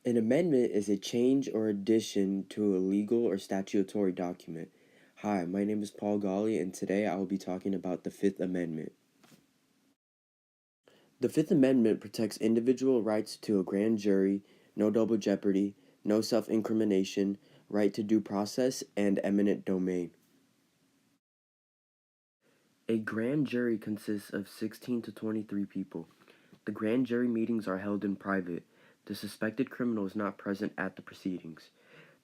An amendment is a change or addition to a legal or statutory document. Hi, my name is Paul Golly, and today I will be talking about the Fifth Amendment. The Fifth Amendment protects individual rights to a grand jury, no double jeopardy, no self-incrimination, right to due process, and eminent domain. A grand jury consists of 16 to 23 people. The grand jury meetings are held in private. The suspected criminal is not present at the proceedings.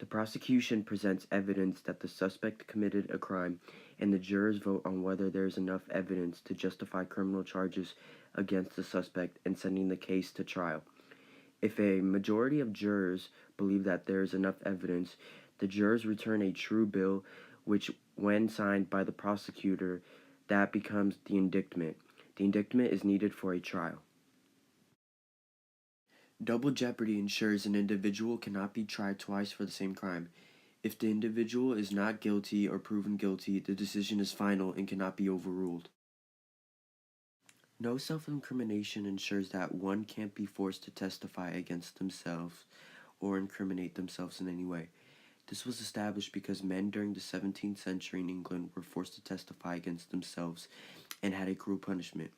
The prosecution presents evidence that the suspect committed a crime, and the jurors vote on whether there is enough evidence to justify criminal charges against the suspect and sending the case to trial. If a majority of jurors believe that there is enough evidence, the jurors return a true bill, which, when signed by the prosecutor, that becomes the indictment. The indictment is needed for a trial. Double jeopardy ensures an individual cannot be tried twice for the same crime. If the individual is not guilty or proven guilty, the decision is final and cannot be overruled. No self-incrimination ensures that one can't be forced to testify against themselves or incriminate themselves in any way. This was established because men during the 17th century in England were forced to testify against themselves and had a cruel punishment.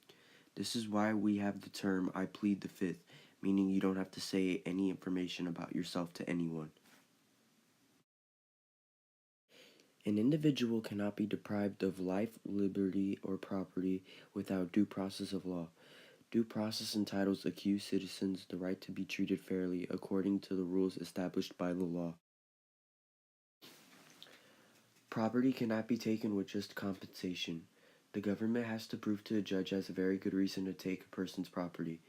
This is why we have the term "I plead the fifth," meaning you don't have to say any information about yourself to anyone. An individual cannot be deprived of life, liberty, or property without due process of law. Due process entitles accused citizens the right to be treated fairly according to the rules established by the law. Property cannot be taken with just compensation. The government has to prove to a judge has a very good reason to take a person's property.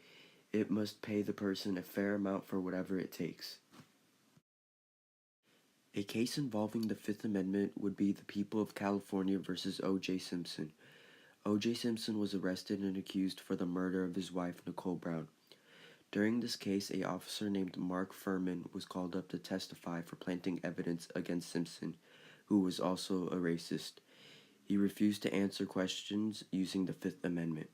It must pay the person a fair amount for whatever it takes. A case involving the Fifth Amendment would be the People of California versus O.J. Simpson. O.J. Simpson was arrested and accused for the murder of his wife, Nicole Brown. During this case, an officer named Mark Furman was called up to testify for planting evidence against Simpson, who was also a racist. He refused to answer questions using the Fifth Amendment.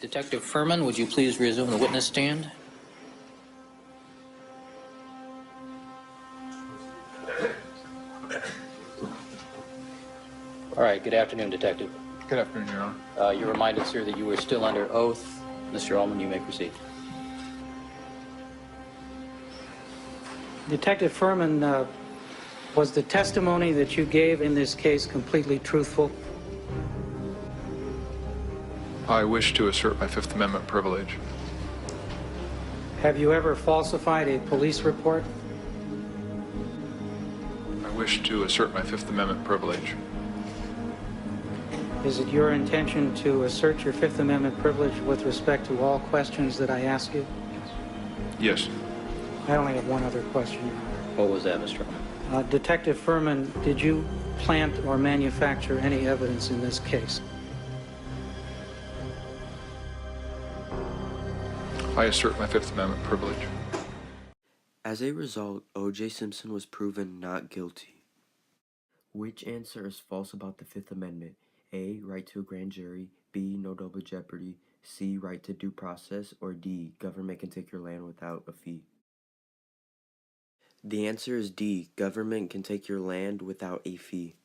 Detective Furman, would you please resume the witness stand? All right, good afternoon, Detective. Good afternoon, Your Honor. You're reminded, sir, that you are still under oath. Mr. Ullman, you may proceed. Detective Furman, was the testimony that you gave in this case completely truthful? I wish to assert my Fifth Amendment privilege. Have you ever falsified a police report? I wish to assert my Fifth Amendment privilege. Is it your intention to assert your Fifth Amendment privilege with respect to all questions that I ask you? Yes. I only have one other question, Your Honor. What was that, Mr. Ullman? Detective Furman, did you plant or manufacture any evidence in this case? I assert my Fifth Amendment privilege. As a result, O.J. Simpson was proven not guilty. Which answer is false about the Fifth Amendment? A. Right to a grand jury. B. No double jeopardy. C. Right to due process. Or D. Government can take your land without a fee. The answer is D. Government can take your land without a fee.